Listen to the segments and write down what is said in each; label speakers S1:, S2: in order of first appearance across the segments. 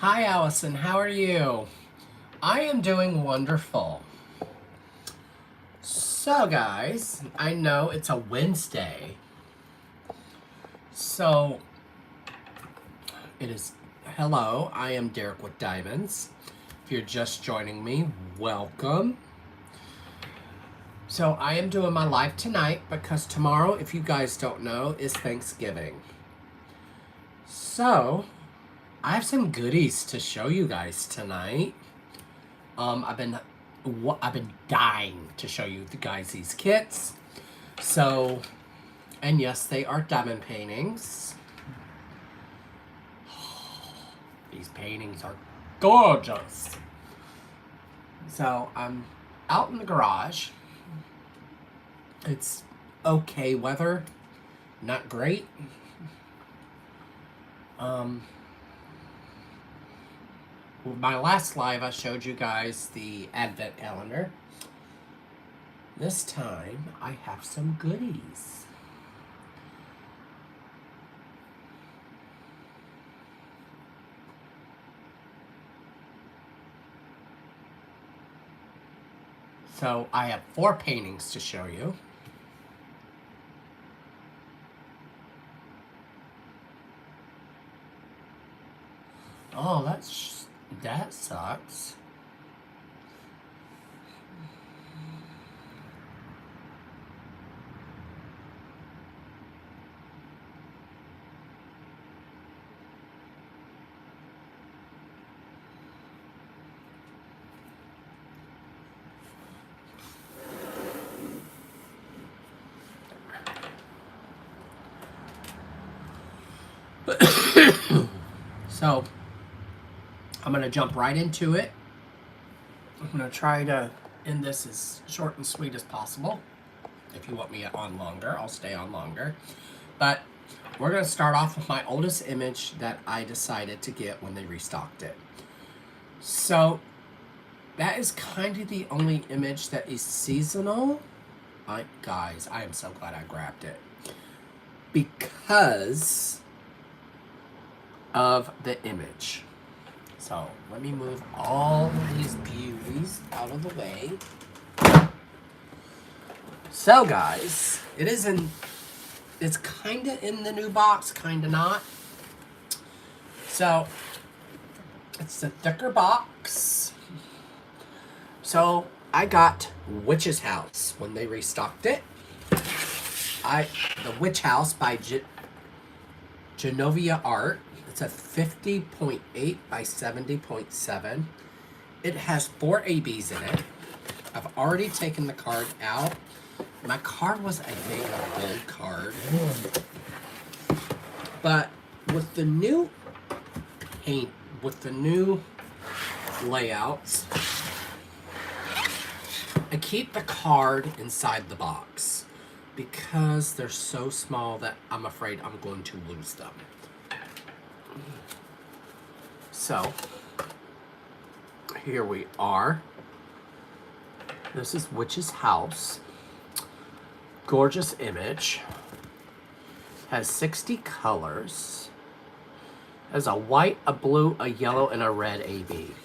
S1: Hi, Allison. How are you? I am doing wonderful. So, guys, I know it's a Wednesday. So, it is. Hello, I am Derrick with Diamonds. If you're just joining me, welcome. So, I am doing my live tonight because tomorrow, if you guys don't know, is Thanksgiving. So, I have some goodies to show you guys tonight. I've been dying to show you guys these kits. So, and yes, they are diamond paintings. These paintings are gorgeous. So I'm out in the garage. It's okay weather, not great. My last live, I showed you guys the advent calendar. This time, I have some goodies. So, I have 4 paintings to show you. Oh, that sucks. So, I'm going to jump right into it. I'm going to try to end this as short and sweet as possible. If you want me on longer, I'll stay on longer. But we're going to start off with my oldest image that I decided to get when they restocked it. So, that is kind of the only image that is seasonal. Guys, I am so glad I grabbed it. Because of the image. So let me move all of these beauties out of the way. So guys, it's kind of in the new box, kind of not. So it's a thicker box. So I got Witch's House when they restocked it. The Witch House by Genovia Art. It's a 50.8 by 70.7. It has 4 ABs in it. I've already taken the card out. My card was a mega gold card. But with the new paint, with the new layouts, I keep the card inside the box because they're so small that I'm afraid I'm going to lose them. So, here we are. This is Witch's House. Gorgeous image. Has 60 colors. Has a white, a blue, a yellow, and a red AB.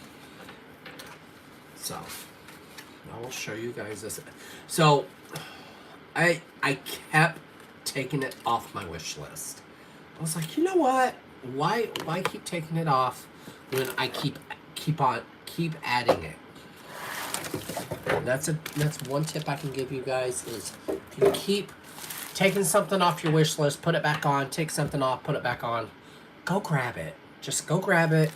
S1: So, I will show you guys this. So, I kept taking it off my wish list. I was like, you know what? Why keep taking it off when I keep adding it? That's one tip I can give you guys is if you keep taking something off your wish list, put it back on, take something off, put it back on, go grab it. Just go grab it.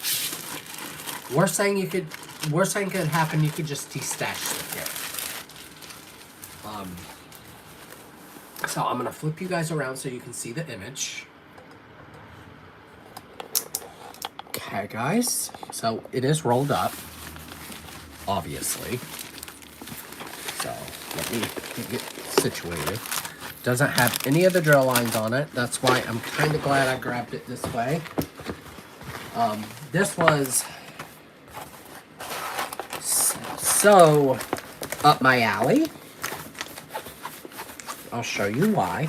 S1: Worst thing could happen, you could just destash the kit. So I'm gonna flip you guys around so you can see the image. Okay, guys, so it is rolled up, obviously. So let me get situated. Doesn't have any of the drill lines on it. That's why I'm kind of glad I grabbed it this way. This was so up my alley. I'll show you why.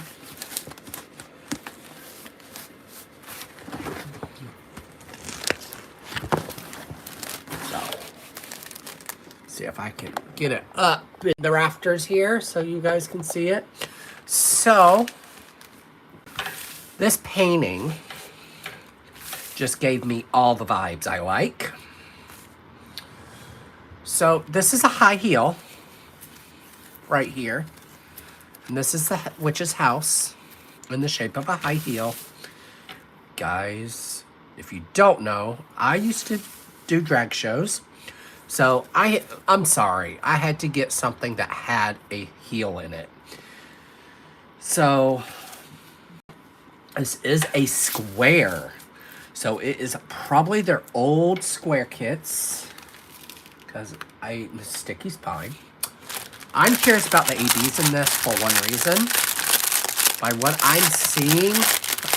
S1: if I can get it up in the rafters here so you guys can see it. So, this painting just gave me all the vibes I like. So, this is a high heel right here. And this is the witch's house in the shape of a high heel. Guys, if you don't know, I used to do drag shows. So I'm sorry, I had to get something that had a heel in it. So this is a square. So it is probably their old square kits, because the sticky spine. I'm curious about the ABs in this for one reason. By what I'm seeing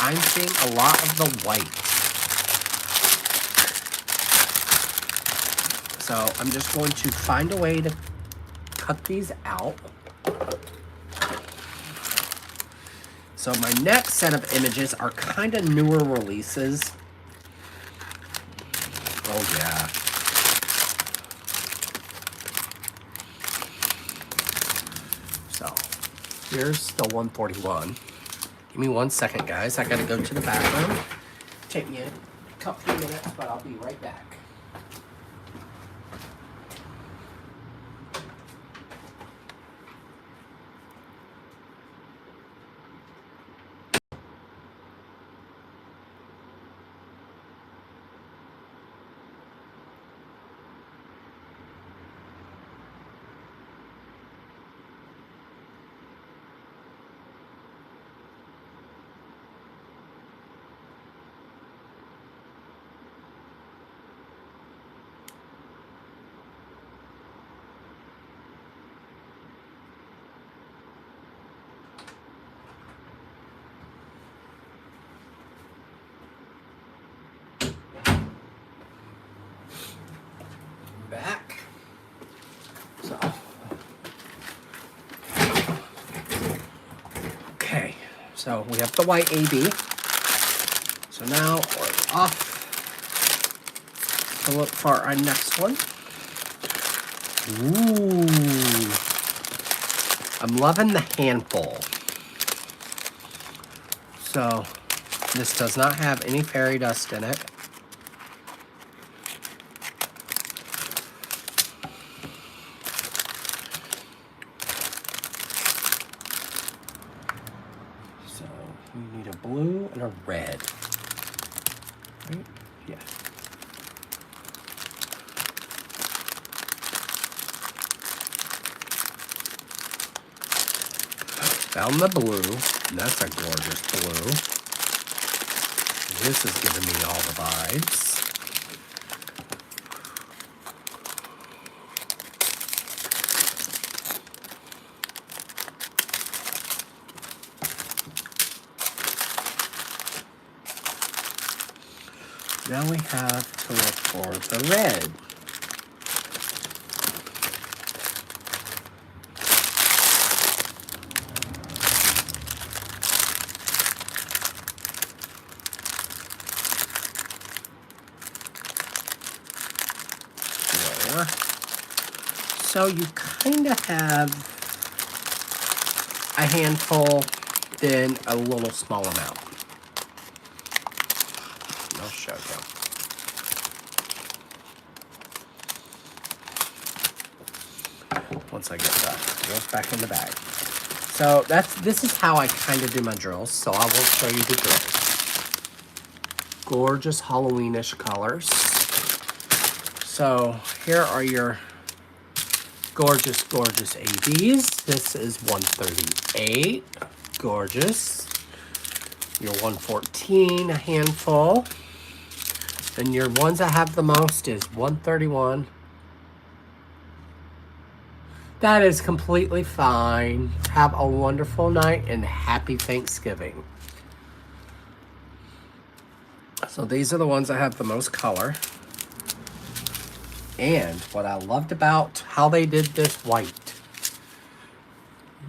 S1: a lot of the white. So I'm just going to find a way to cut these out. So my next set of images are kind of newer releases. Oh yeah. So here's the 141. Give me 1 second, guys. I gotta go to the bathroom. Take me a couple of minutes, but I'll be right back. Back. So, okay, so we have the white AB. So now we're off to look for our next one. Ooh, I'm loving the handful. So this does not have any fairy dust in it. We need a blue and a red. Right? Yeah. Found the blue. And that's a gorgeous blue. This is giving me all the vibes. Now we have to look for the red. There. So you kind of have a handful, then a little small amount. I'll show you. Once I get that, it goes back in the bag. So this is how I kind of do my drills. So I will show you the drills. Gorgeous Halloweenish colors. So here are your gorgeous, gorgeous ABs. This is 138. Gorgeous. Your 114, a handful. And your ones I have the most is 131. That is completely fine. Have a wonderful night and happy Thanksgiving. So these are the ones I have the most color. And what I loved about how they did this white,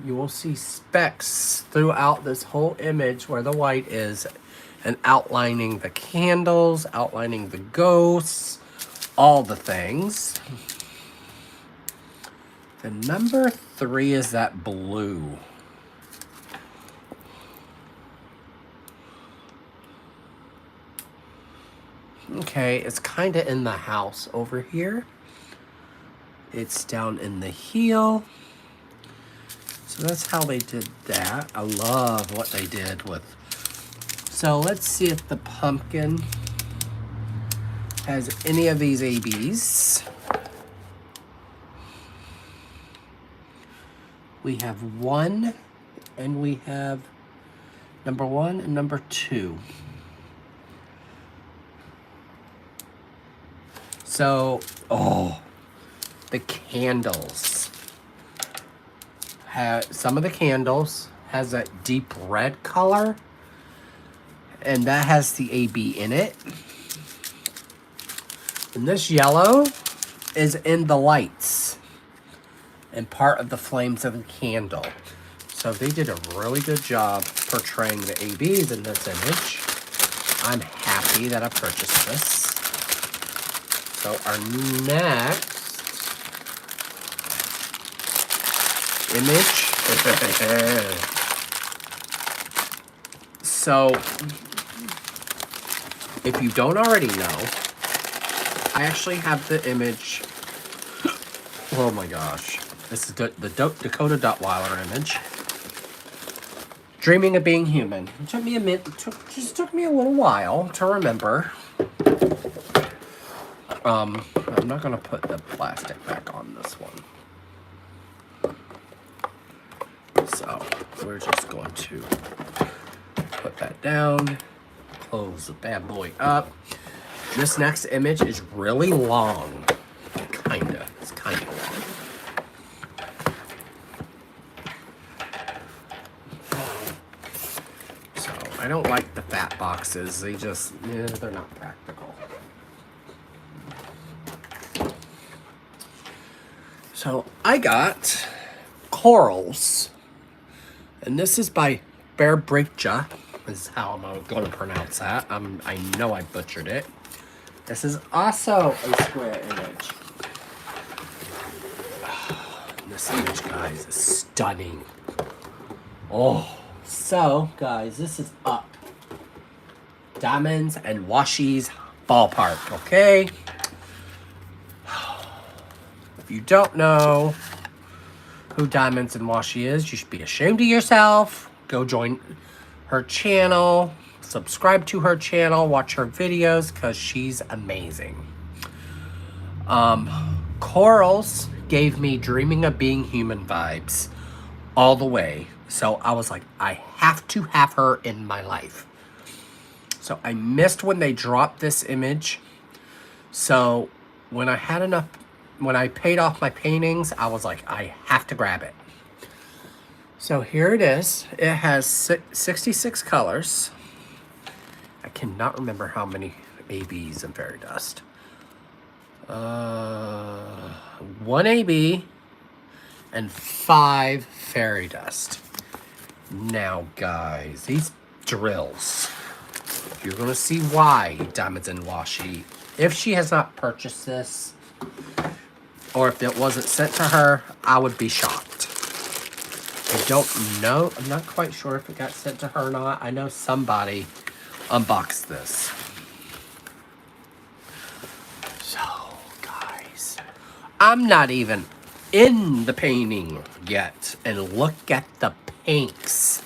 S1: you will see specks throughout this whole image where the white is, and outlining the candles, outlining the ghosts, all the things. The number 3 is that blue. Okay, it's kind of in the house over here. It's down in the heel. So that's how they did that. I love what they did with. So let's see if the pumpkin has any of these ABs. We have 1, and we have number 1 and number 2. So, oh, the candles. Some of the candles has that deep red color, and that has the AB in it. And this yellow is in the lights and part of the flames of the candle. So they did a really good job portraying the ABs in this image. I'm happy that I purchased this. So our next image. So, if you don't already know, I actually have the image. Oh my gosh. This is the Dakota Duttweiler image. Dreaming of Being Human. It took me a minute. Just took me a little while to remember. I'm not going to put the plastic back on this one. So, we're just going to put that down, close the bad boy up. This next image is really long. It's kinda long. So, I don't like the fat boxes. They just, they're not practical. So, I got corals. And this is by Bear Breakja, is how I'm going to pronounce that. I know I butchered it. This is also a square image. This image, guys, is stunning. Oh, so, guys, this is up. Diamonds and Washi's ballpark, okay? If you don't know who Diamonds and Washi is, you should be ashamed of yourself. Go join her channel, subscribe to her channel, watch her videos, because she's amazing. Corals gave me Dreaming of Being Human vibes all the way. So I was like, I have to have her in my life. So I missed when they dropped this image. So when I had enough, when I paid off my paintings, I was like, I have to grab it. So here it is. It has 66 colors. I cannot remember how many ABs in fairy dust. 1 AB and 5 fairy dust. Now, guys, these drills, you're going to see why Diamonds and Washi, if she has not purchased this, or if it wasn't sent to her, I would be shocked. I don't know. I'm not quite sure if it got sent to her or not. I know somebody unboxed this. So, guys, I'm not even in the painting yet. And look at the pinks.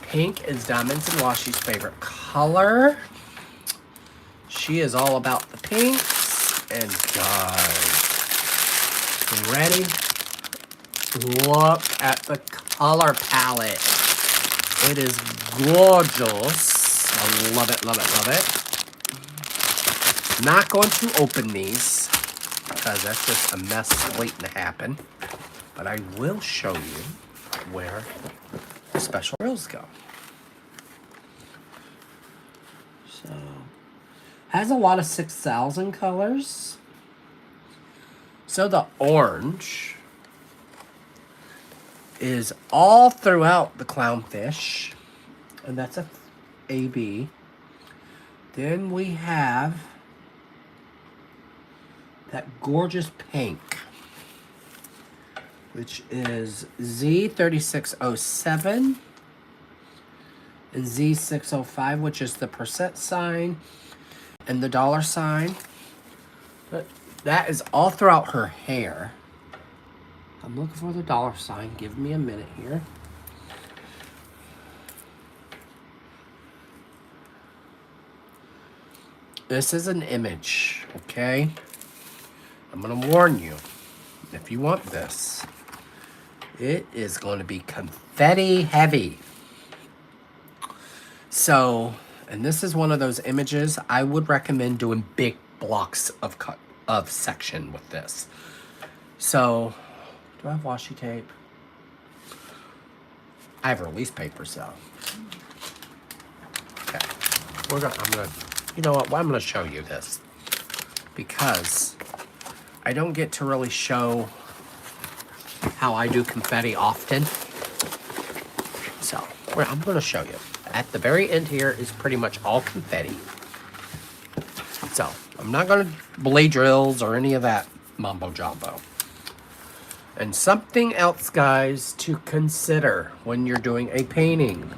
S1: Pink is Diamonds and Washi's favorite color. She is all about the pinks. And guys, ready? Look at the color palette. It is gorgeous. I love it, love it, love it. Not going to open these because that's just a mess waiting to happen. But I will show you where the special drills go. So, has a lot of 6,000 colors. So the orange is all throughout the clownfish, and that's a AB. Then we have that gorgeous pink, which is Z3607 and Z605, which is the percent sign and the dollar sign. But that is all throughout her hair. I'm looking for the dollar sign. Give me a minute here. This is an image, okay? I'm gonna warn you, if you want this, it is going to be confetti heavy. So, and this is one of those images I would recommend doing big blocks of section with this. So, do I have washi tape? I have release papers though. Okay, you know what? Well, I'm gonna show you this because I don't get to really show how I do confetti often. So, I'm gonna show you. At the very end here is pretty much all confetti. So, I'm not gonna blade drills or any of that mumbo jumbo. And something else, guys, to consider when you're doing a painting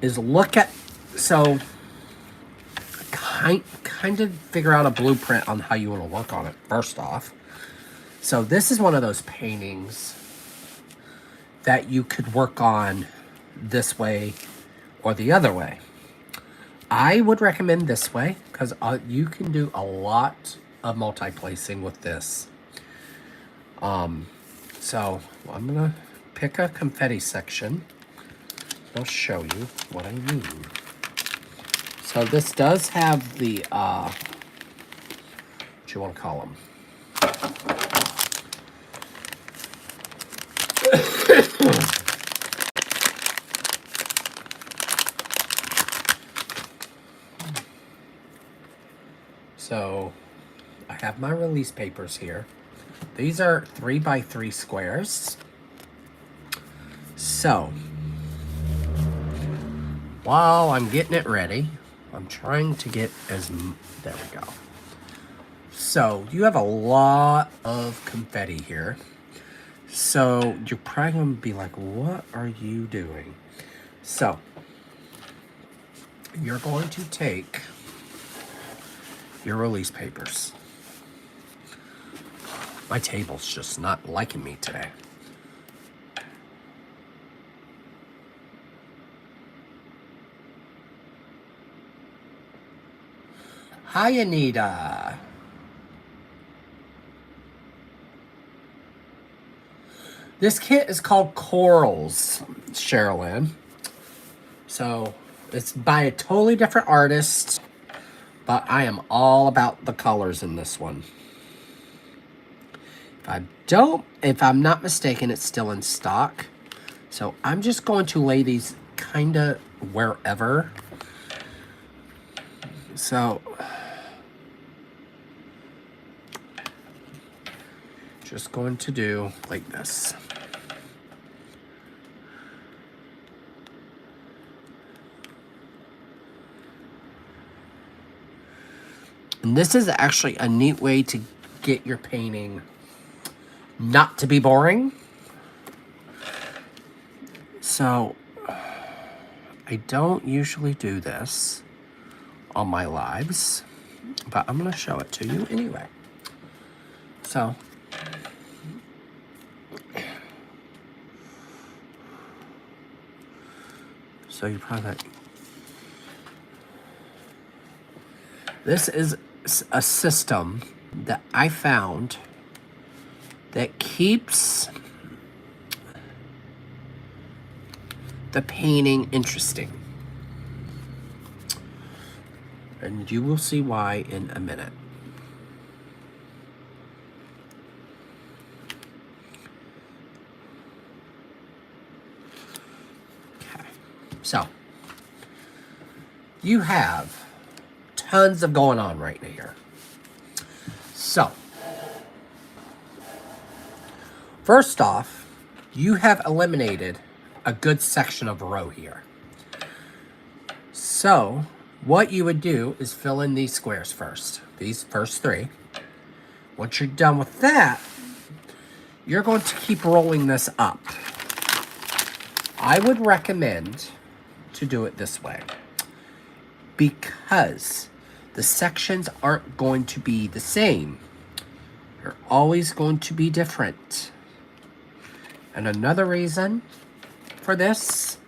S1: is look at, so kind of figure out a blueprint on how you want to work on it first off. So this is one of those paintings that you could work on this way or the other way. I would recommend this way because you can do a lot of multi-placing with this. So I'm gonna pick a confetti section. I'll show you what I mean. So this does have the, what you want to call them? So I have my release papers here. These are 3x3 squares. So while I'm getting it ready, I'm trying to get there we go. So you have a lot of confetti here. So you're probably gonna be like, what are you doing? So you're going to take your release papers. My table's just not liking me today. Hi, Anita. This kit is called Corals, Sherilyn. So it's by a totally different artist, but I am all about the colors in this one. If I'm not mistaken, it's still in stock. So I'm just going to lay these kind of wherever. So just going to do like this. And this is actually a neat way to get your painting not to be boring. So I don't usually do this on my lives, but I'm going to show it to you anyway. So you're probably like, this is a system that I found that keeps the painting interesting. And you will see why in a minute. Okay. So, you have tons of going on right here. So, first off, you have eliminated a good section of row here. So, what you would do is fill in these squares first. These first three. Once you're done with that, you're going to keep rolling this up. I would recommend to do it this way because the sections aren't going to be the same. They're always going to be different. And another reason for this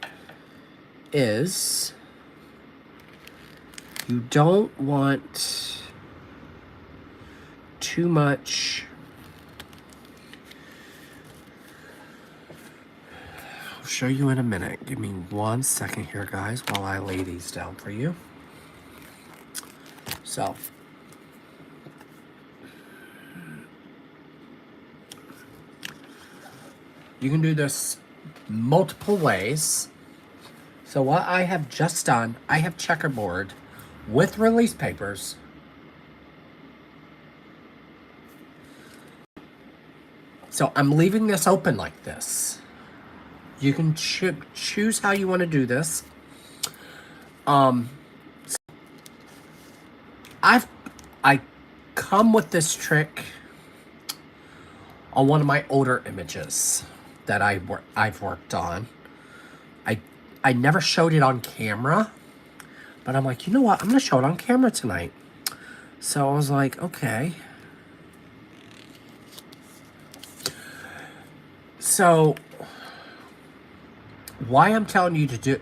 S1: is you don't want too much. I'll show you in a minute. Give me 1 second here, guys, while I lay these down for you. So, you can do this multiple ways. So what I have just done, I have checkerboard with release papers. So I'm leaving this open like this. You can choose how you want to do this. I come with this trick on one of my older images that I've worked on. I never showed it on camera, but I'm like, you know what? I'm gonna show it on camera tonight. So I was like, okay. So why I'm telling you to do,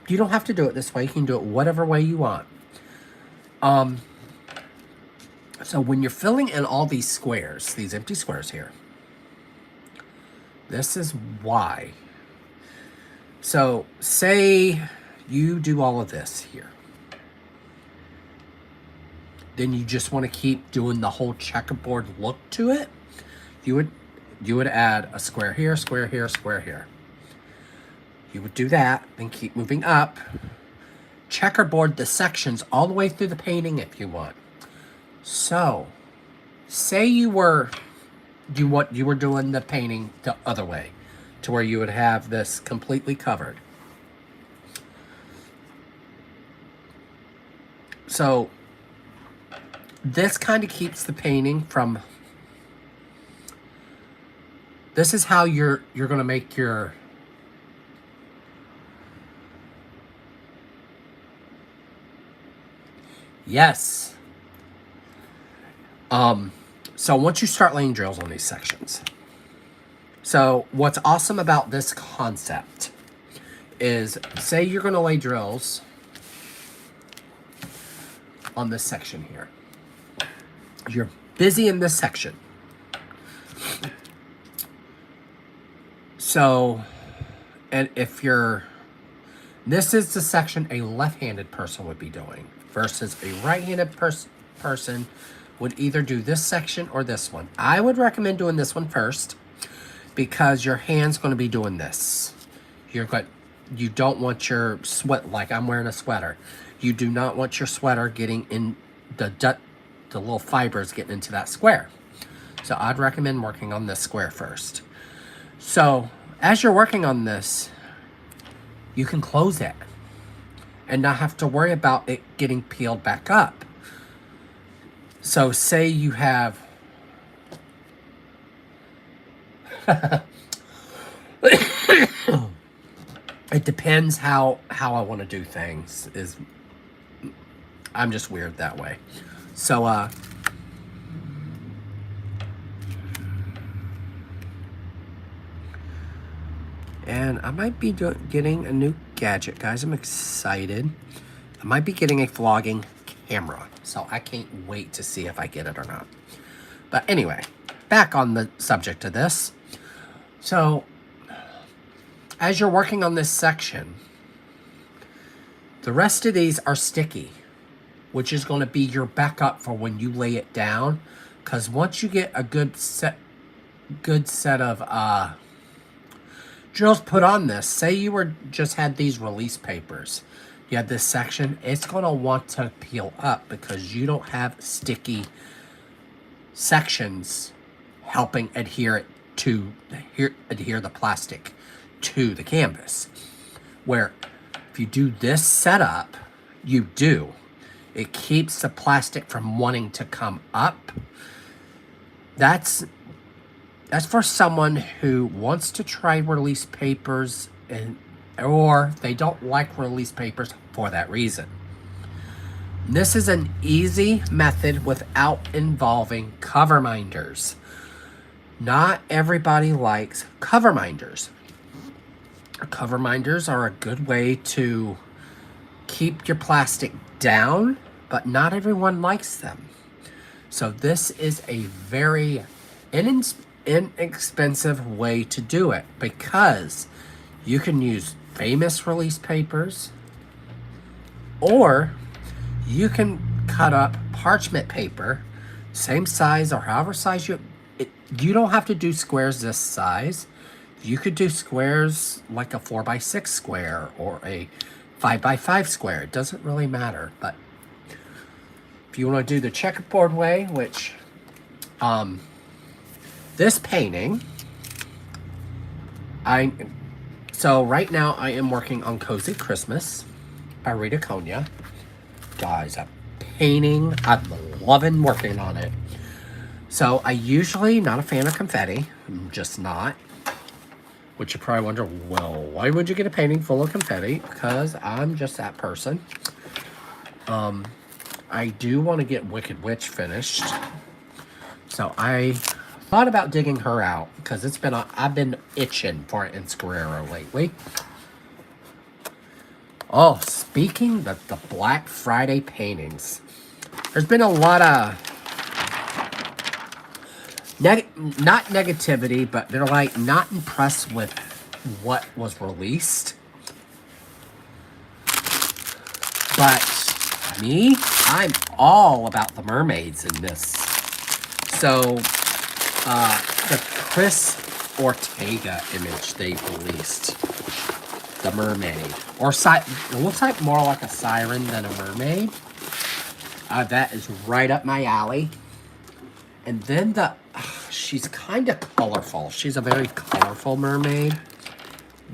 S1: you don't have to do it this way. You can do it whatever way you want. So when you're filling in all these squares, these empty squares here, this is why. So say you do all of this here. Then you just want to keep doing the whole checkerboard look to it. You would add a square here, square here, square here. You would do that, then keep moving up. Checkerboard the sections all the way through the painting if you want. So, say you were doing the painting the other way, to where you would have this completely covered. So, this kind of keeps the painting from. This is how you're going to make your. Yes. So once you start laying drills on these sections. So what's awesome about this concept is, say you're going to lay drills on this section here. You're busy in this section. So, and if you're, this is the section a left-handed person would be doing versus a right-handed person would either do this section or this one. I would recommend doing this one first because your hand's going to be doing this. You don't want your sweat, like I'm wearing a sweater. You do not want your sweater getting in the little fibers getting into that square. So I'd recommend working on this square first. So as you're working on this, you can close it and not have to worry about it getting peeled back up. So say you have it depends how I want to do things. I'm just weird that way. So and I might be getting a new gadget, guys. I'm excited. I might be getting a vlogging camera, so I can't wait to see if I get it or not. But anyway, back on the subject of this. So, as you're working on this section, the rest of these are sticky, which is going to be your backup for when you lay it down. Because once you get a good set of drills put on this, say you just had these release papers, you had this section, it's going to want to peel up because you don't have sticky sections helping adhere the plastic to the canvas. Where if you do this setup, it keeps the plastic from wanting to come up. that's for someone who wants to try release papers or they don't like release papers for that reason. This is an easy method without involving cover minders. Not everybody likes cover minders. Cover minders are a good way to keep your plastic down, but not everyone likes them. So this is a very inexpensive way to do it, because you can use famous release papers, or you can cut up parchment paper, same size or however size you don't have to do squares this size. You could do squares like a 4x6 square or a 5x5 square. It doesn't really matter. But if you want to do the checkerboard way, which this painting, so right now I am working on Cozy Christmas by Rita Konya. Guys, a painting, I'm loving working on it. So I usually not a fan of confetti. I'm just not. Which you probably wonder, well, why would you get a painting full of confetti? Because I'm just that person. I do want to get Wicked Witch finished. So I thought about digging her out, because I've been itching for an Inscriero lately. Oh, speaking of the Black Friday paintings, there's been a lot of not negativity, but they're like not impressed with what was released. But me, I'm all about the mermaids in this. So the Chris Ortega image they released, the mermaid, or it looks like more like a siren than a mermaid. That is right up my alley. And then she's kind of colorful. She's a very colorful mermaid.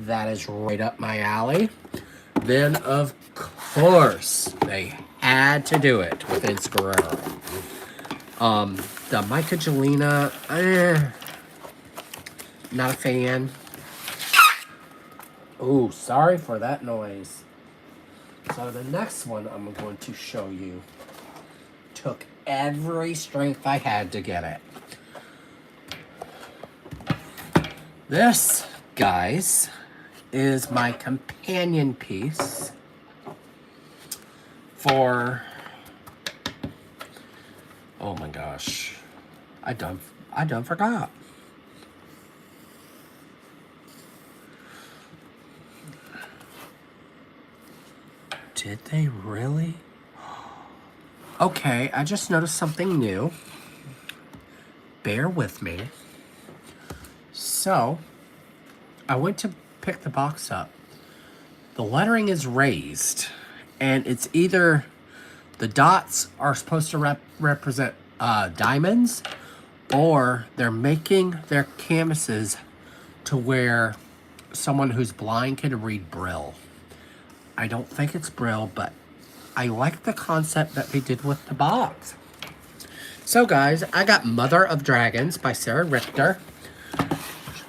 S1: That is right up my alley. Then, of course, they had to do it with Inscriero. The Michaelina, not a fan. Ooh, sorry for that noise. So the next one I'm going to show you took every strength I had to get it. This, guys, is my companion piece for, oh my gosh, I done forgot. Did they really? Okay, I just noticed something new. Bear with me. So, I went to pick the box up. The lettering is raised, and it's either the dots are supposed to represent diamonds, or they're making their canvases to where someone who's blind can read Braille. I don't think it's Braille, but I like the concept that they did with the box. So guys, I got Mother of Dragons by Sarah Richter.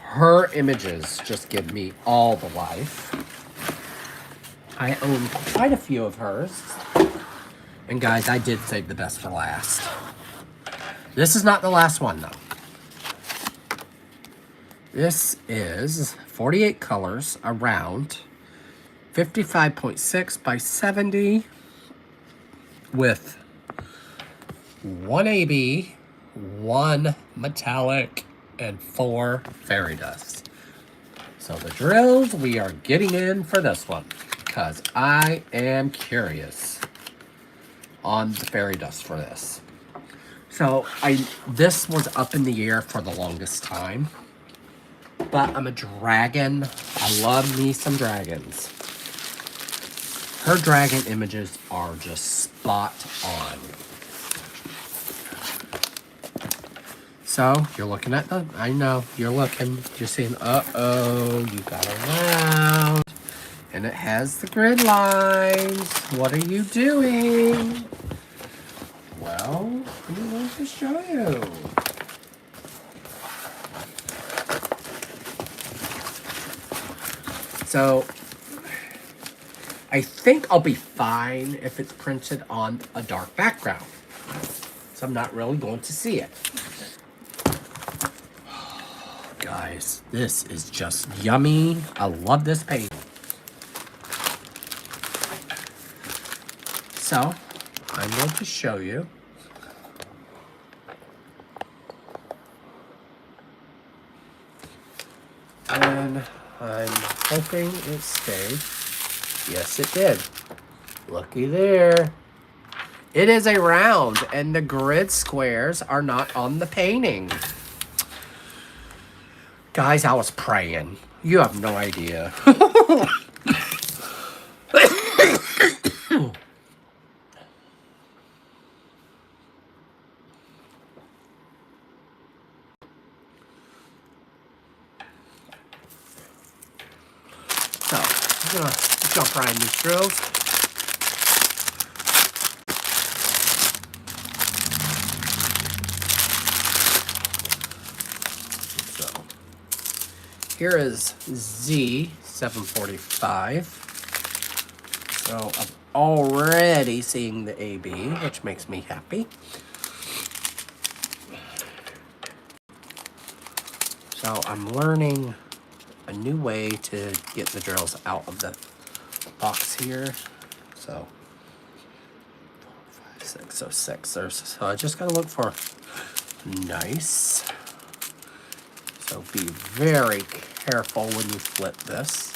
S1: Her images just give me all the life. I own quite a few of hers. And guys, I did save the best for last. This is not the last one though. This is 48 colors around 55.6 by 70 with 1 AB, 1 metallic, and 4 fairy dust. So the drills, we are getting in for this one because I am curious on the fairy dust for this. So this was up in the air for the longest time, but I'm a dragon. I love me some dragons. Her dragon images are just spot on. So, you're looking at the, I know, you're looking, you're seeing, uh-oh, you got around, and it has the grid lines. What are you doing? Well, I'm going to show you. So I think I'll be fine if it's printed on a dark background. So I'm not really going to see it. Guys, this is just yummy. I love this paint. So I'm going to show you. And I'm hoping it stayed. Yes, it did. Looky there. It is a round, and the grid squares are not on the painting. Guys, I was praying. You have no idea. So, I'm gonna jump right in these drills. So, here is Z745. So, I'm already seeing the AB, which makes me happy. So, I'm learning a new way to get the drills out of the box here. So 4, 5, 6, so 6. So I just gotta look for nice. So be very careful when you flip this.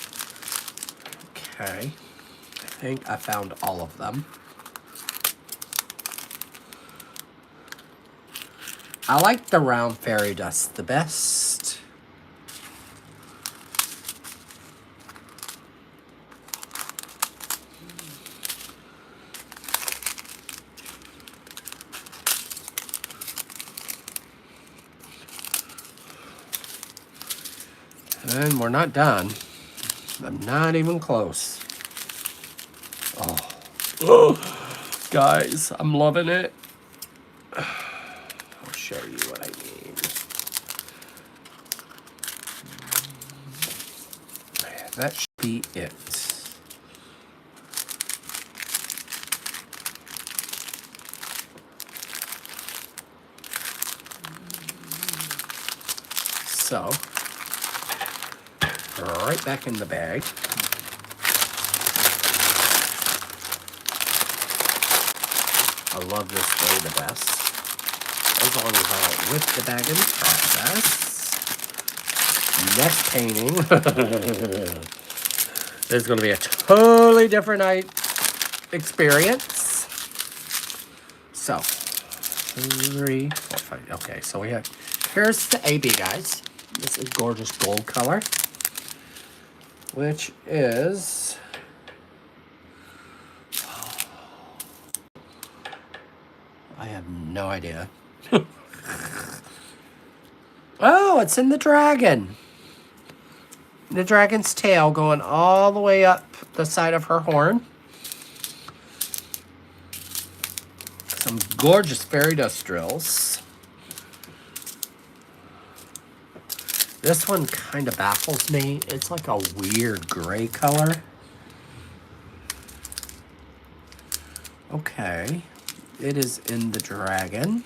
S1: Okay, I think I found all of them. I like the round fairy dust the best. And we're not done. I'm not even close. Oh, guys, I'm loving it. I'll show you what I mean. That should be it. So, right back in the bag. I love this way the best. As long as I don't whip the bag in the process. Next painting is going to be a totally different night experience. So, 3, 4, 5. Okay, so we have, here's the AB, guys. This is gorgeous gold color, which is I have no idea. Oh, it's in the dragon. The dragon's tail going all the way up the side of her horn. Some gorgeous fairy dust drills. This one kind of baffles me. It's like a weird gray color. Okay. It is in the dragon.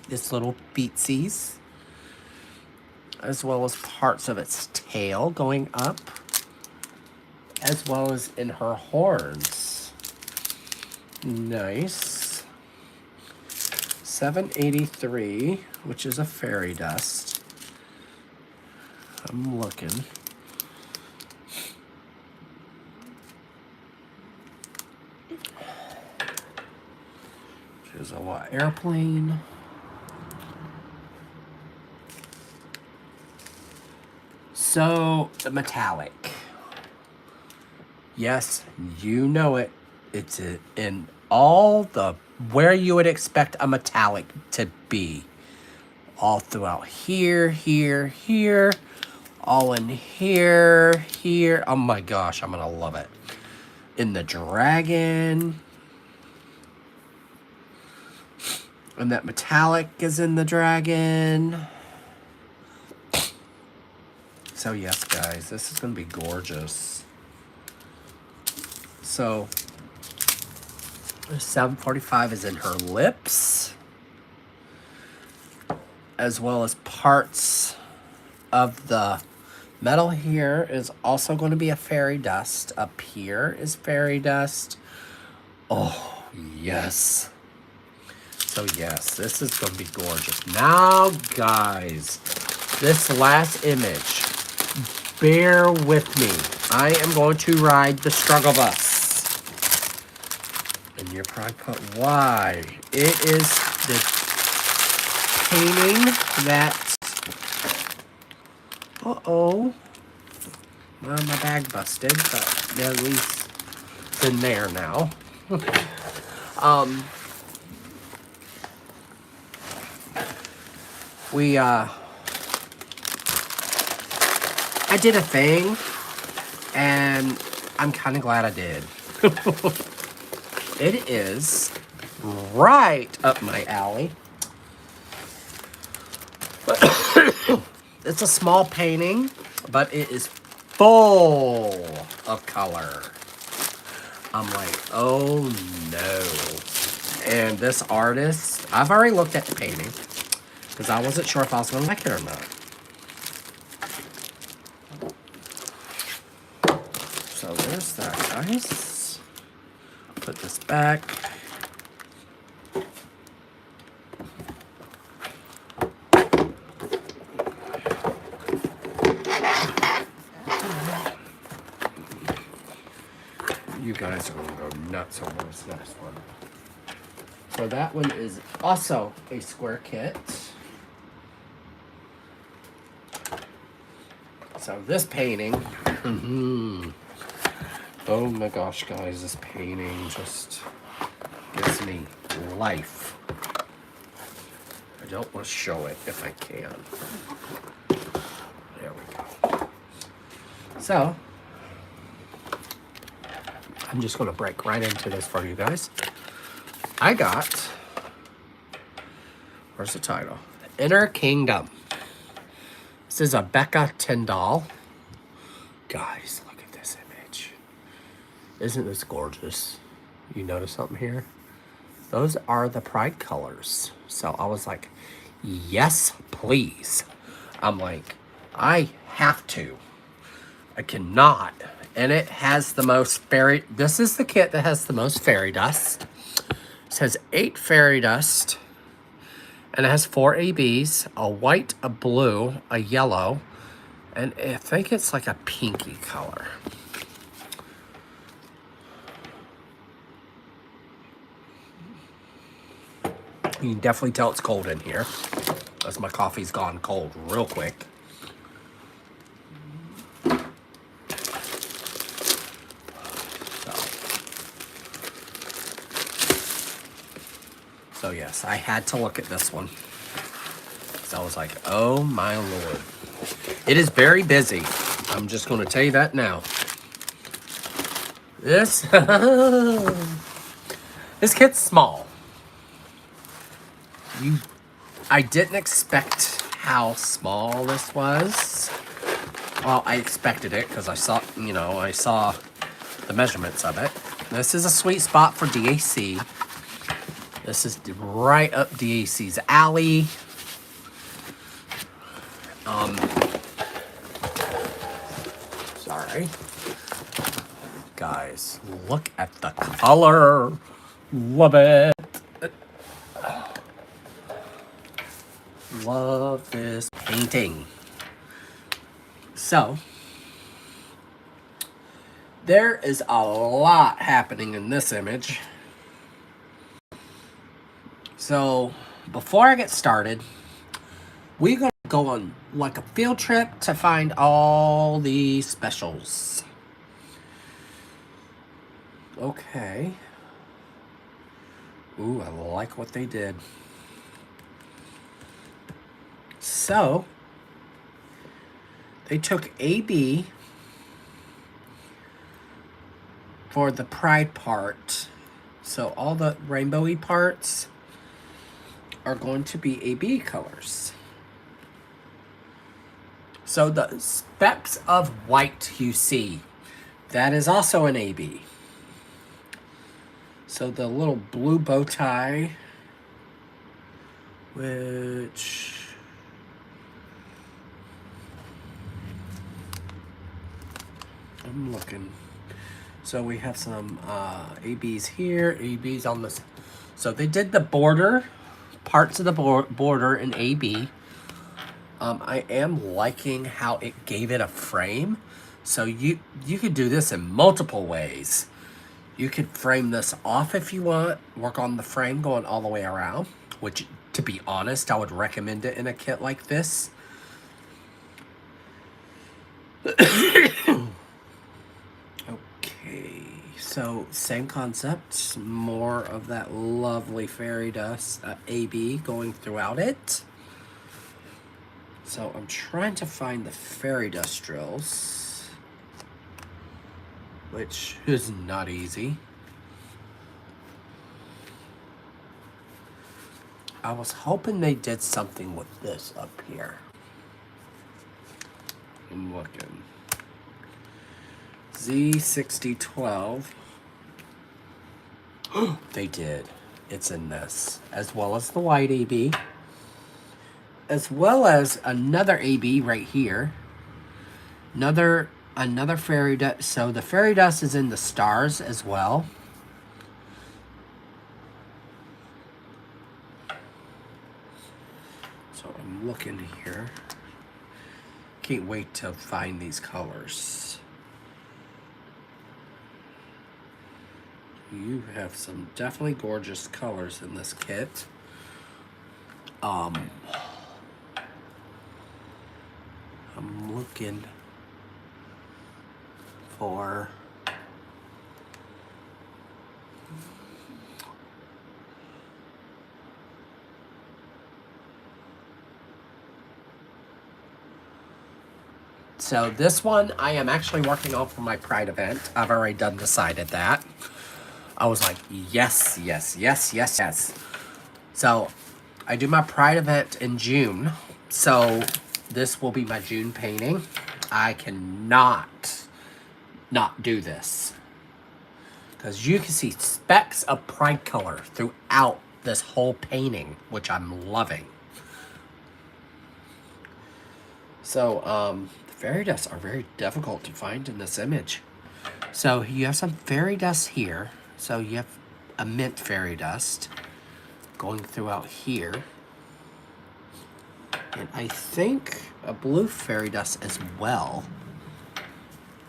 S1: Its little beatsies. As well as parts of its tail going up. As well as in her horns. Nice. 783, which is a fairy dust. I'm looking. There's a what? Airplane. So, the metallic. Yes, you know it. It's in all the where you would expect a metallic to be. All throughout here, here, here. All in here, here. Oh my gosh, I'm gonna love it. In the dragon. And that metallic is in the dragon. So yes, guys, this is going to be gorgeous. So 745 is in her lips, as well as parts of the metal here is also going to be a fairy dust. Up here is fairy dust. Oh, yes. So yes, this is going to be gorgeous. Now, guys, this last image, bear with me. I am going to ride the struggle bus. And you're probably put, why? It is the painting that... Uh-oh. Well, my bag busted, but at least it's in there now. I did a thing, and I'm kind of glad I did. It is right up my alley. It's a small painting, but it is full of color. I'm like, oh no. And this artist, I've already looked at the painting, because I wasn't sure if I was going to like it or not. So there's that, guys. Put this back. You guys are going to go nuts over this next one. So that one is also a square kit. So this painting, oh my gosh, guys, this painting just gives me life. I don't want to show it if I can. There we go. So, I'm just going to break right into this for you guys. I got, where's the title? Inner Kingdom. This is a Becca Tyndall. Guys, look at this image. Isn't this gorgeous? You notice something here? Those are the pride colors. So I was like, yes, please. I'm like, I have to. I cannot. And it has the most fairy... This is the kit that has the most fairy dust. It says 8 fairy dust. And it has 4 ABs. A white, a blue, a yellow. And I think it's like a pinky color. You can definitely tell it's cold in here, as my coffee's gone cold real quick. So yes, I had to look at this one. So I was like, oh my lord. It is very busy. I'm just going to tell you that now. This, this kit's small. I didn't expect how small this was. Well, I expected it because I saw, I saw the measurements of it. This is a sweet spot for DAC. This is right up DAC's alley. Sorry. Guys, look at the color. Love it. Love this painting. So, there is a lot happening in this image. So, before I get started, we're going to go on like a field trip to find all the specials. Okay. Ooh, I like what they did. So, they took AB for the pride part. So all the rainbowy parts are going to be AB colors. So the specks of white you see, that is also an AB. So the little blue bow tie, which I'm looking. So we have some ABs here, ABs on this. So they did the border, parts of the border in AB. I am liking how it gave it a frame. So you could do this in multiple ways. You could frame this off if you want, work on the frame going all the way around, which, to be honest, I would recommend it in a kit like this. Okay, so same concept, more of that lovely fairy dust AB going throughout it. So I'm trying to find the fairy dust drills, which is not easy. I was hoping they did something with this up here. I'm looking. Z6012. They did. It's in this, as well as the white AB, as well as another AB right here. Another fairy dust. So the fairy dust is in the stars as well. So I'm looking here. Can't wait to find these colors. You have some definitely gorgeous colors in this kit. I'm looking for so this one I am actually working on for my Pride event. I've already decided that. I was like, yes, yes, yes, yes, yes. So I do my Pride event in June. So this will be my June painting. I cannot not do this, because you can see specks of Pride color throughout this whole painting, which I'm loving. So the fairy dusts are very difficult to find in this image. So you have some fairy dust here. So you have a mint fairy dust going throughout here. And I think a blue fairy dust as well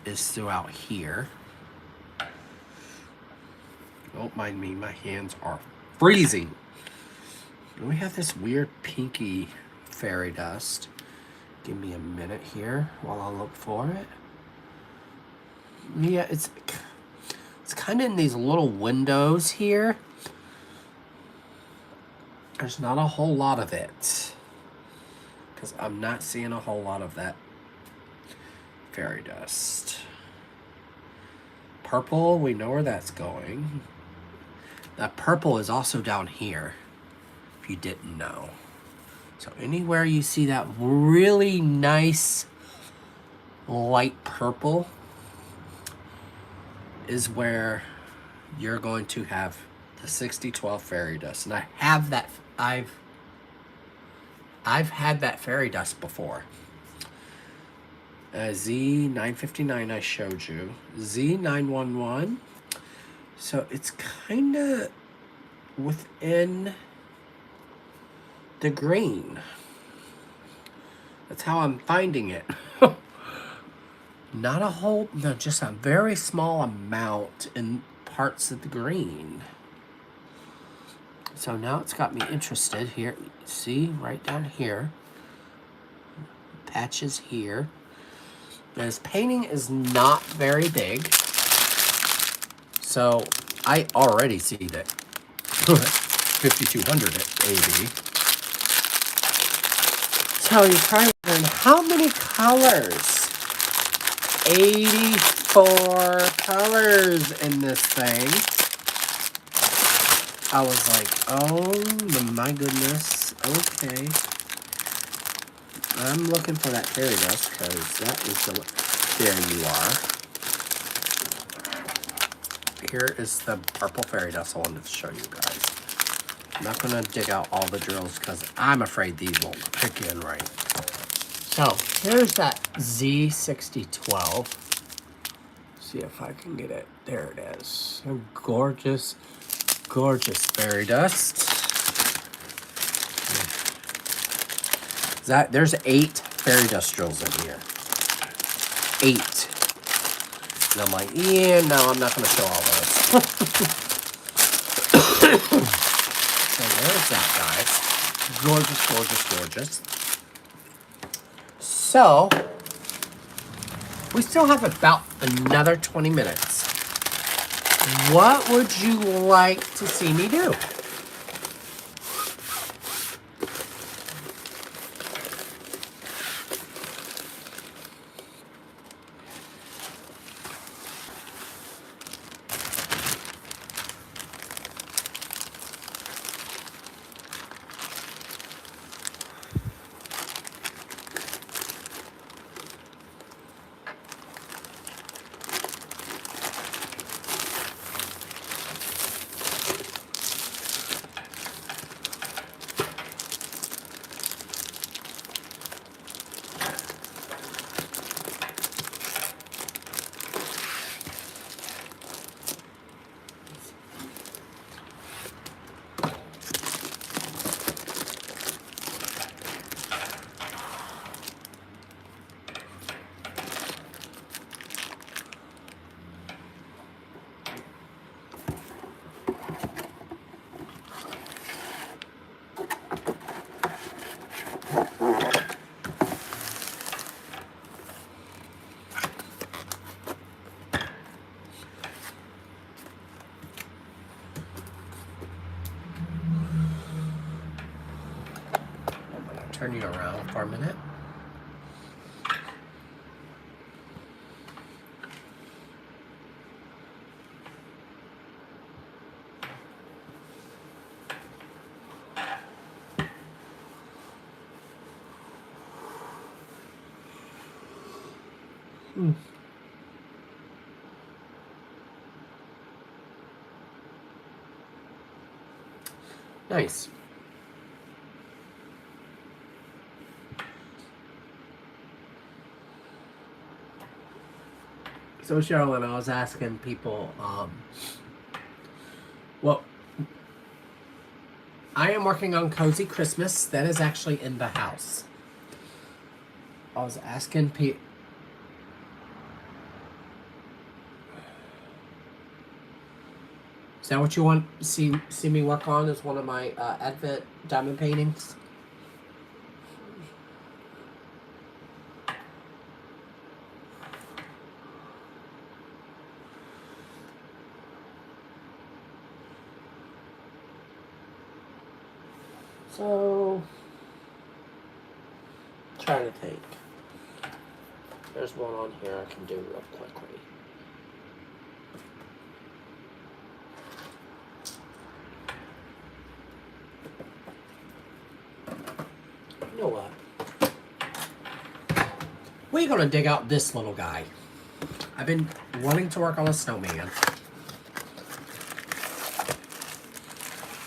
S1: is throughout here. Don't mind me, my hands are freezing. And we have this weird pinky fairy dust. Give me a minute here while I look for it. Yeah, it's kind of in these little windows here. There's not a whole lot of it, because I'm not seeing a whole lot of that fairy dust. Purple, we know where that's going. That purple is also down here, if you didn't know. So anywhere you see that really nice light purple is where you're going to have the 6012 fairy dust. And I have that, I've had that fairy dust before. Z959 I showed you. Z911. So it's kind of within the green. That's how I'm finding it. Not a whole, no, just a very small amount in parts of the green. So now it's got me interested here. See, right down here. Patches here. Now, this painting is not very big. So I already see that 5,200 AB. So you're probably wondering, how many colors? 84 colors in this thing. I was like, oh my goodness, okay. I'm looking for that fairy dust because that is the. There you are. Here is the purple fairy dust I wanted to show you guys. I'm not going to dig out all the drills because I'm afraid these won't pick in right. So here's that Z6012. See if I can get it. There it is. A gorgeous, gorgeous fairy dust. There's 8 fairy dust drills in here. 8. And I'm like, yeah, no, I'm not going to show all those. So there's that, guys. Gorgeous, gorgeous, gorgeous. So, we still have about another 20 minutes. What would you like to see me do? Turn you around for a minute. Nice. So Cheryl, I was asking people, well, I am working on Cozy Christmas. That is actually in the house. I was asking people. Is that what you want to see me work on? Is one of my Advent diamond paintings? So, trying to think. There's one on here I can do real quickly. You know what? We're gonna dig out this little guy. I've been wanting to work on a snowman.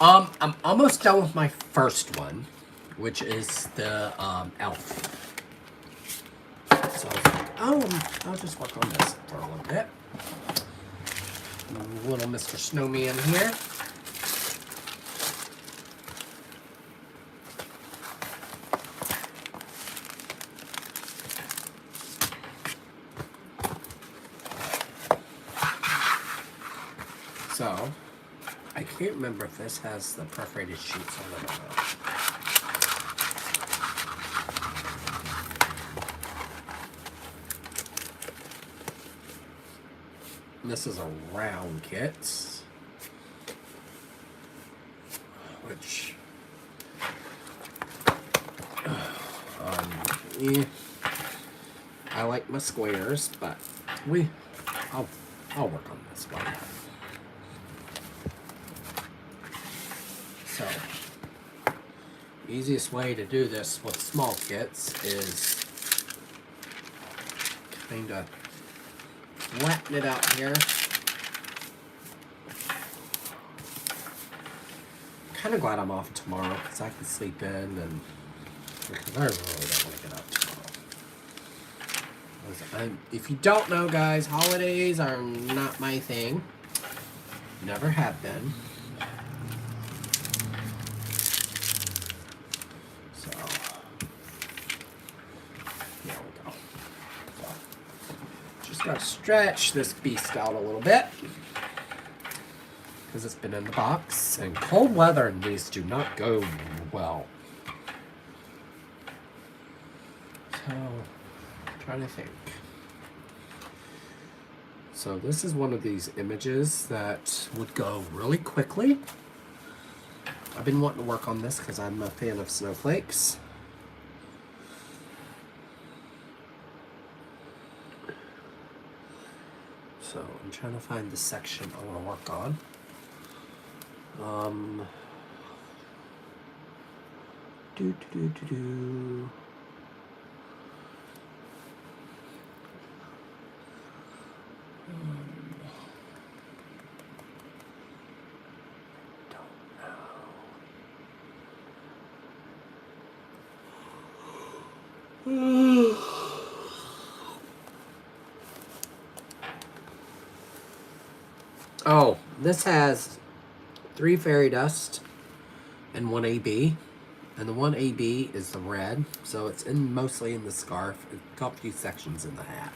S1: I'm almost done with my first one, which is the elf. So I was like, oh, I'll just work on this for a little bit. Little Mr. Snowman here. So, I can't remember if this has the perforated sheets on it or not. This is a round kit, which yeah, I like my squares, but I'll work on this one. So easiest way to do this with small kits is kind of flatten it out here. Kind of glad I'm off tomorrow because I can sleep in, and because I really don't want to get up tomorrow. If you don't know, guys, holidays are not my thing. Never have been. So, there we go. So, just gotta stretch this beast out a little bit because it's been in the box, and cold weather and these do not go well. So, I'm trying to think. So this is one of these images that would go really quickly. I've been wanting to work on this because I'm a fan of snowflakes. So I'm trying to find the section I want to work on. Oh, this has 3 fairy dust and 1 AB. And the 1 AB is the red, so it's mostly in the scarf. It's got a few sections in the hat.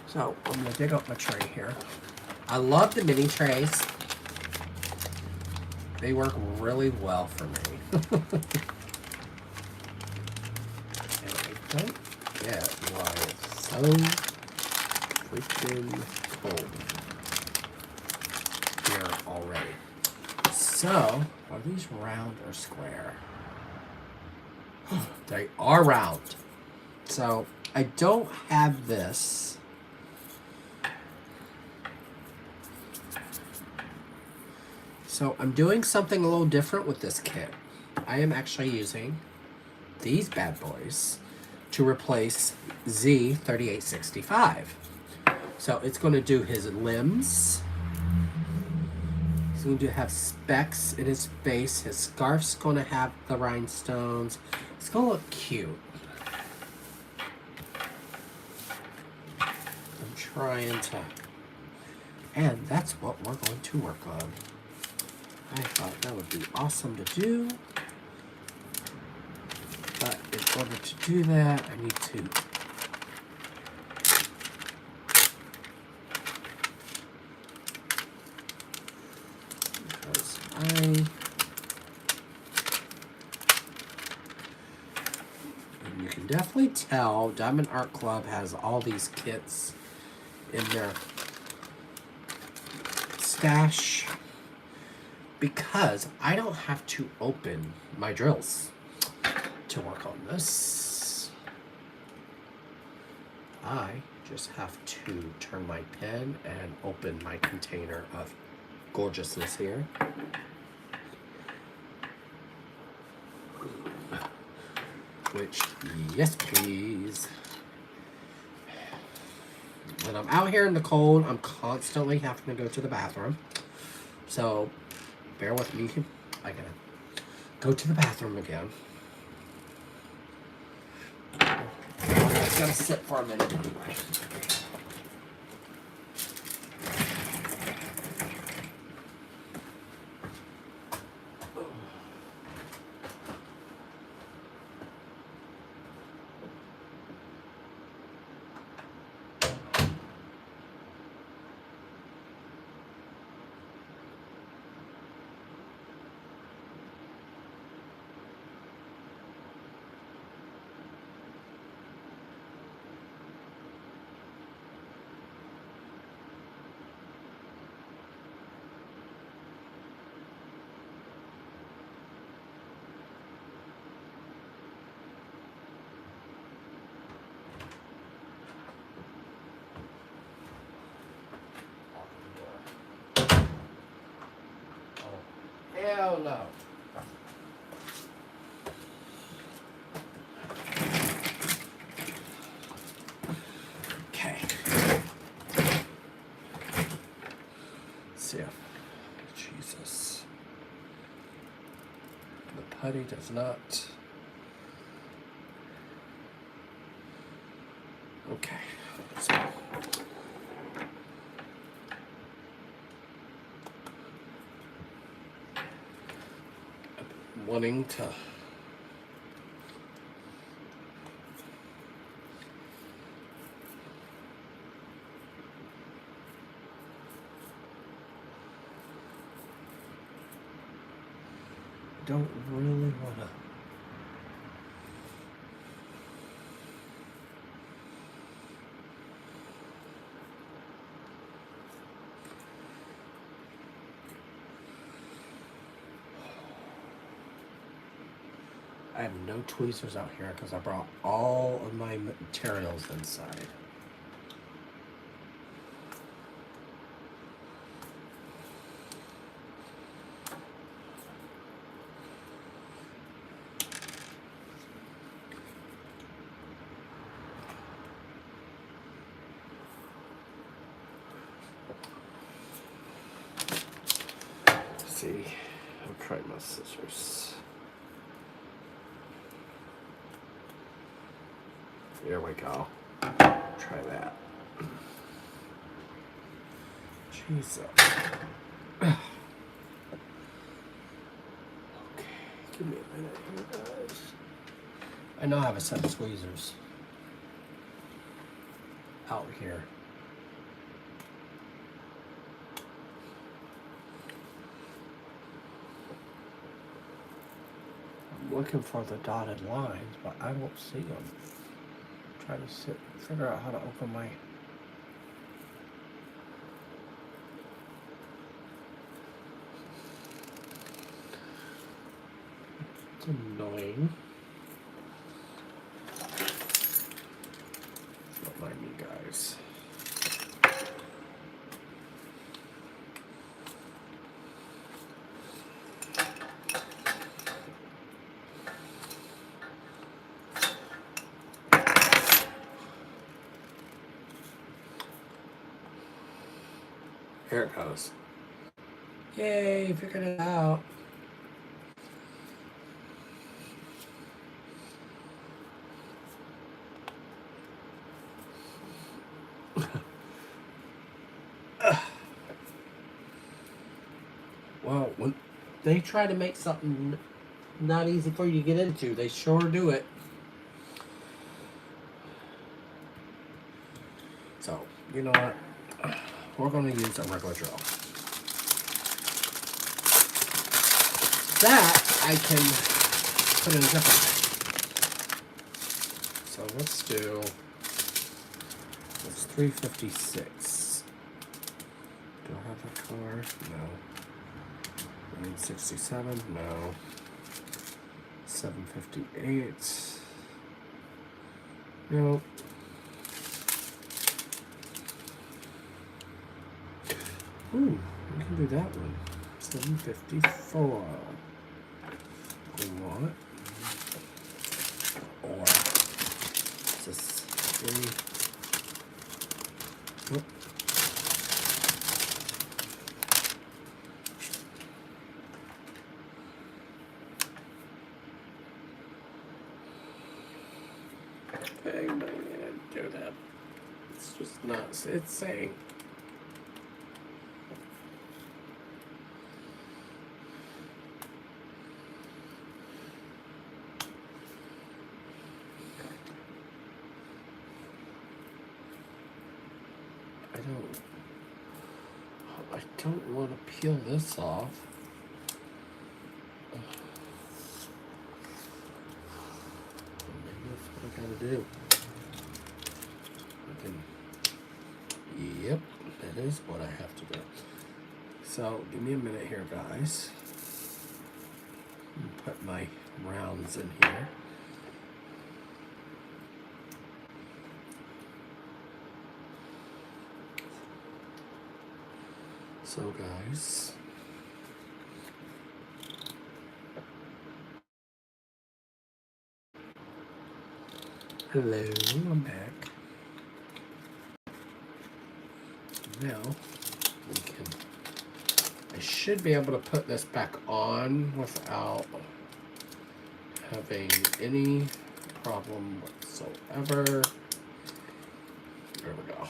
S1: So I'm gonna dig up my tray here. I love the mini trays. They work really well for me. And I don't get why it's so freaking cold here already. So, are these round or square? They are round. So, I don't have this. So, I'm doing something a little different with this kit. I am actually using these bad boys to replace Z3865. So, it's going to do his limbs. He's going to have specks in his face. His scarf's going to have the rhinestones. It's going to look cute. I'm trying to... And that's what we're going to work on. I thought that would be awesome to do. But in order to do that, I need to... And you can definitely tell Diamond Art Club has all these kits in their stash because I don't have to open my drills to work on this. I just have to turn my pen and open my container of gorgeousness here. Which, yes please. When I'm out here in the cold, I'm constantly having to go to the bathroom. So, bear with me. I gotta go to the bathroom again. It's gotta sit for a minute anyway. Hell no. Okay. See ya. Jesus. The putty does not. Okay. So. Wanting to don't really want to I have no tweezers out here because I brought all of my materials inside. Let's see, I'll try my scissors. There we go. Try that. Jesus. Okay, give me a minute here, guys. I now have a set of tweezers out here. I'm looking for the dotted lines, but I won't see them. Try to figure out how to open my it's annoying. Don't mind me, guys. Here it goes. Yay, figured it out. Well, when they try to make something not easy for you to get into, they sure do it. So, you know what? We're going to use a regular drill. That I can put in a different thing. So let's do, it's 356. Do I have that color? No. 967? No. 758. No. Ooh, we can do that one. 754. We want. Or just 3. Oh. Okay, no, I didn't do that. It's just not. It's saying. I don't want to peel this off. Maybe that's what I gotta do. Yep, that is what I have to do. So give me a minute here, guys. Put my rounds in here. So guys, Hello, I'm back. Now, I should be able to put this back on without having any problem whatsoever. There we go.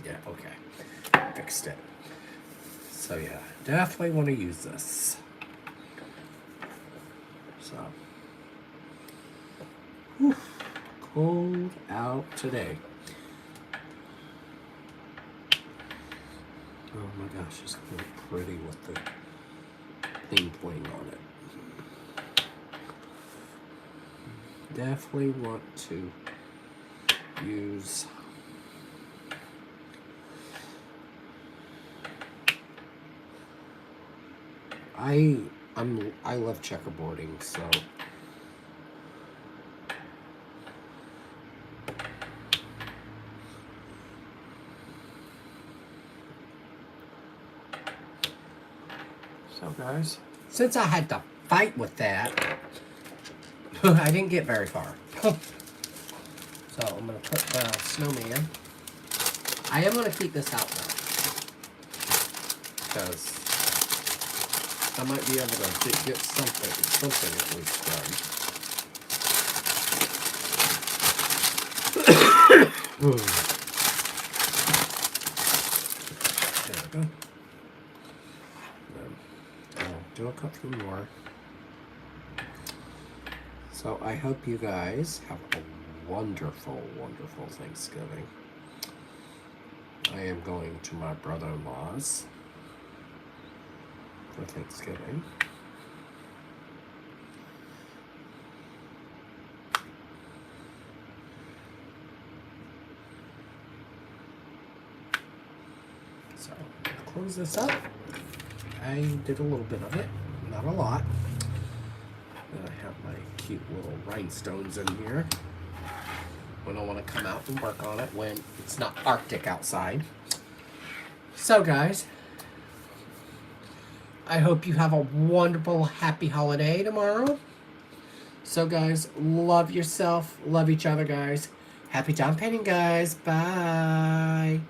S1: Yeah, okay. Fixed it. So yeah, definitely want to use this. So, whew, cold out today. Oh my gosh, it's really pretty with the thing playing on it. Definitely want to use I love checkerboarding, so guys, since I had to fight with that, I didn't get very far. So I'm gonna put the snowman. I am gonna keep this out though, because I might be able to get something at least done. There we go. I'll do a couple more. So I hope you guys have a wonderful, wonderful Thanksgiving. I am going to my brother-in-law's for Thanksgiving. So, close this up. I did a little bit of it, not a lot. Then I have my cute little rhinestones in here when I want to come out and work on it when it's not Arctic outside. So guys, I hope you have a wonderful, happy holiday tomorrow. So guys, love yourself, love each other guys. Happy time painting guys, bye.